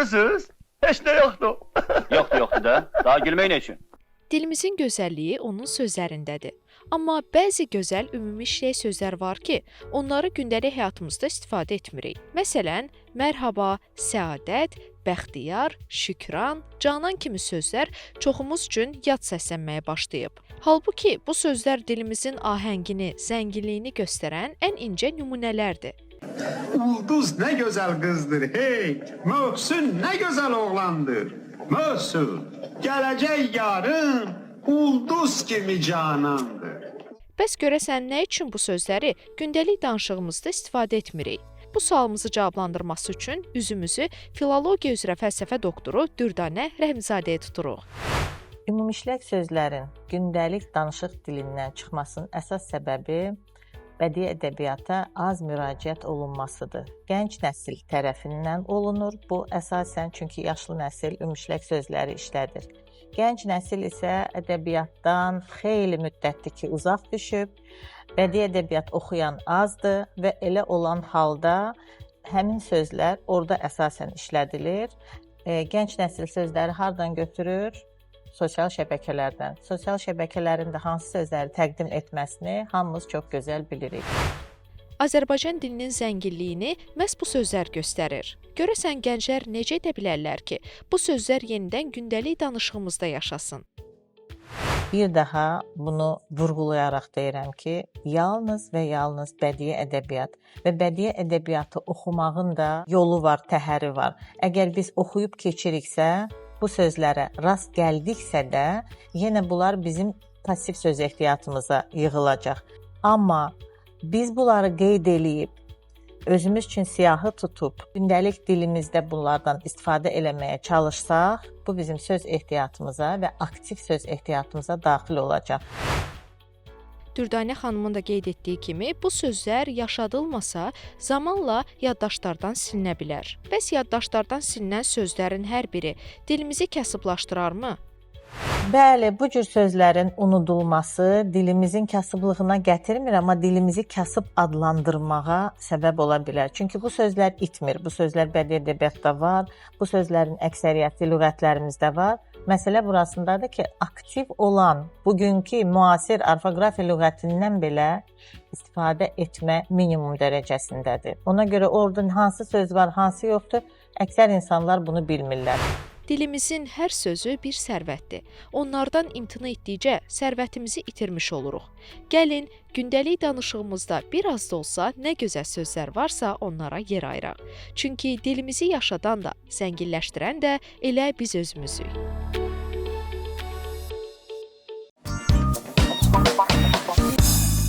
Görürsünüz. Heç nə yoxdur. Yoxdur da. Daha gülmək nə üçün? Dilimizin gözəlliyi onun sözlərindədir. Amma bəzi gözəl ümumiləşmiş sözlər var ki, onları gündəlik həyatımızda istifadə etmirik. Məsələn, mərhaba, səadət, bəxtiyar, şükran, canan kimi sözlər çoxumuz üçün yad səslənməyə başlayıb. Halbuki bu sözlər dilimizin ahəngini, zənginliyini göstərən ən incə nümunələrdir. Ulduz ne güzel kızdır hey, Möhsün ne güzel oğlandır. Möhsün, gelecek yarın ulduz kimi canandır. Bəs görəsən nə üçün bu sözləri gündəlik danışığımızda istifadə etmirik? Bu sualımızı cavablandırması üçün üzümüzü filologiya üzrə fəlsəfə doktoru Dürdanə Rəhimzadəyə tuturuq. Ümumiləşmiş sözlərin gündəlik danışıq dilindən çıxmasının əsas səbəbi bədii ədəbiyyata az müraciət olunmasıdır. Gənc nəsil tərəfindən olunur. Bu əsasən çünki yaşlı nəsil ümumiləşmiş sözləri işlədir. Gənc nəsil isə ədəbiyyatdan xeyli müddətdir ki, uzaq düşüb, bədii ədəbiyyat oxuyan azdır və elə olan halda həmin sözlər orada əsasən işlədilir. Gənc nəsil sözləri hardan götürür? Sosial şəbəkələrdən. Sosial şəbəkələrin də hansı sözləri təqdim etməsini hamımız çox gözəl bilirik. Azərbaycan dilinin zənginliyini məhz bu sözlər göstərir. Görəsən gənclər necə edə bilərlər ki, bu sözlər yenidən gündəlik danışığımızda yaşasın? Bir daha bunu vurğulayaraq deyirəm ki, yalnız və yalnız bədii ədəbiyyat və bədii ədəbiyyatı oxumağın da yolu var, təhəri var. Əgər biz oxuyub keçiriksə, bu sözlərə rast gəldiksə də, yenə bunlar bizim pasiv söz ehtiyatımıza yığılacaq. Amma biz bunları qeyd eləyib, özümüz üçün siyahı tutub, gündəlik dilimizdə bunlardan istifadə eləməyə çalışsaq, bu bizim söz ehtiyatımıza və aktiv söz ehtiyatımıza daxil olacaq. Dürdanə xanımın da qeyd etdiyi kimi, bu sözlər yaşadılmasa, zamanla yaddaşlardan silinə bilər. Bəs yaddaşlardan silinən sözlərin hər biri dilimizi kasıblaşdırarmı? Bəli, bu cür sözlərin unudulması dilimizin kasıblığına gətirmir, amma dilimizi kasıb adlandırmağa səbəb ola bilər. Çünki bu sözlər itmir, bu sözlər bədii ədəbiyyatda var, bu sözlərin əksəriyyəti lüğətlərimizdə var. Məsələ burasındadır ki, aktiv olan bugünkü müasir orfoqrafiya lüğətindən belə istifadə etmə minimum dərəcəsindədir. Ona görə orada hansı söz var, hansı yoxdur, əksər insanlar bunu bilmirlər. Dilimizin hər sözü bir sərvətdir. Onlardan imtina etdikcə sərvətimizi itirmiş oluruq. Gəlin, gündəlik danışığımızda bir az da olsa nə gözəl sözlər varsa onlara yer ayıraq. Çünki dilimizi yaşadan da, zənginləşdirən də elə biz özümüzük.